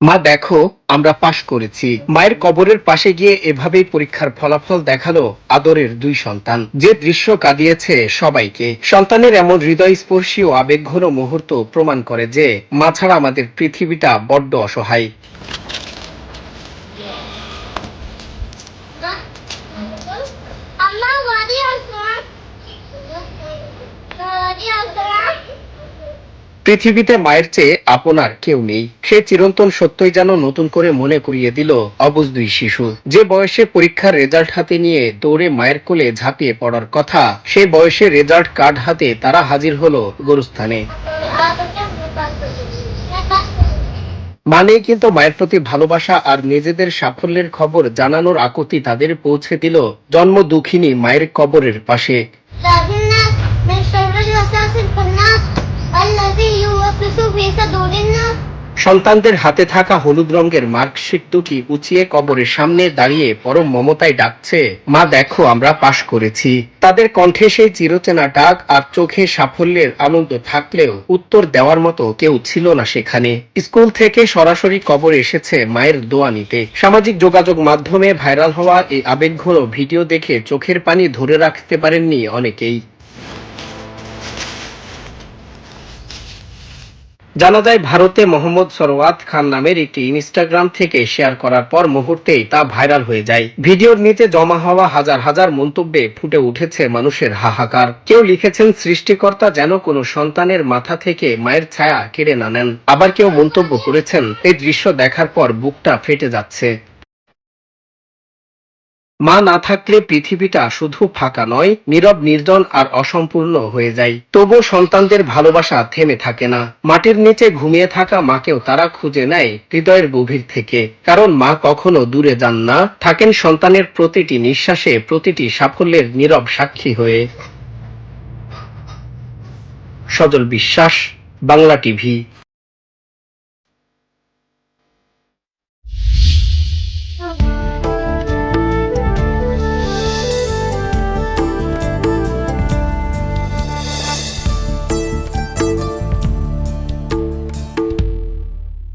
মা দেখো, আমরা পাশ করেছি। মায়ের কবরের পাশে গিয়ে এভাবেই পরীক্ষার ফলাফল দেখালো আদরের দুই সন্তান। যে দৃশ্য কাঁদিয়েছে সবাইকে। সন্তানের এমন হৃদয়স্পর্শী ও আবেগঘন মুহূর্ত প্রমাণ করে যে মা ছাড়া আমাদের পৃথিবীটা বড্ড অসহায়। পৃথিবীতে মায়ের চেয়ে আপনার কেউ নেই। সে চিরন্তন সত্যই যেন নতুন করে মনে করিয়ে দিল অবুঝ দুই শিশু। যে বয়সে পরীক্ষার রেজাল্ট হাতে নিয়ে দৌড়ে মায়ের কোলে ঝাঁপিয়ে পড়ার কথা, সে বয়সে রেজাল্ট কার্ড হাতে তারা হাজির হলো গোরস্থানে। মানেই কিন্তু মায়ের প্রতি ভালোবাসা আর নিজেদের সাফল্যের খবর জানানোর আকুতি তাদের পৌঁছে দিল জন্ম দুঃখিনী মায়ের কবরের পাশে। সন্তানদের হাতে থাকা হলুদ রঙের মার্কশিট দুটি উঁচিয়ে কবরের সামনে দাঁড়িয়ে পরম মমতায় ডাকছে, মা দেখো আমরা পাশ করেছি। তাদের কণ্ঠে সেই চিরচেনা ডাক আর চোখে সাফল্যের আনন্দ থাকলেও উত্তর দেওয়ার মতো কেউ ছিল না সেখানে। স্কুল থেকে সরাসরি কবরে এসেছে মায়ের দোয়া নিতে। সামাজিক যোগাযোগ মাধ্যমে ভাইরাল হওয়া এই আবেগঘন ভিডিও দেখে চোখের পানি ধরে রাখতে পারেননি অনেকেই। জানা যায়, ভারতে মোহাম্মদ সরওয়াত খান নামের একটি ইনস্টাগ্রাম থেকে শেয়ার করার পর মুহূর্তেই তা ভাইরাল হয়ে যায়। ভিডিওর নিচে জমা হওয়া হাজার হাজার মন্তব্যে ফুটে উঠেছে মানুষের হাহাকার। কেউ লিখেছেন, সৃষ্টিকর্তা যেন কোনো সন্তানের মাথা থেকে মায়ের ছায়া কেড়ে না নেন। আবার কেউ মন্তব্য করেছেন, এই দৃশ্য দেখার পর বুকটা ফেটে যাচ্ছে। মা না থাকলে পৃথিবীটা শুধু ফাঁকা নয়, নীরব, নির্জন আর অসম্পূর্ণ হয়ে যায়। তবুও সন্তানদের ভালোবাসা থেমে থাকে না। মাটির নিচে ঘুমিয়ে থাকা মাকেও তারা খুঁজে নেয় হৃদয়ের গভীর থেকে। কারণ মা কখনো দূরে যান না, থাকেন সন্তানের প্রতিটি নিঃশ্বাসে, প্রতিটি সাফল্যের নীরব সাক্ষী হয়ে। সজল বিশ্বাস, বাংলা টিভি।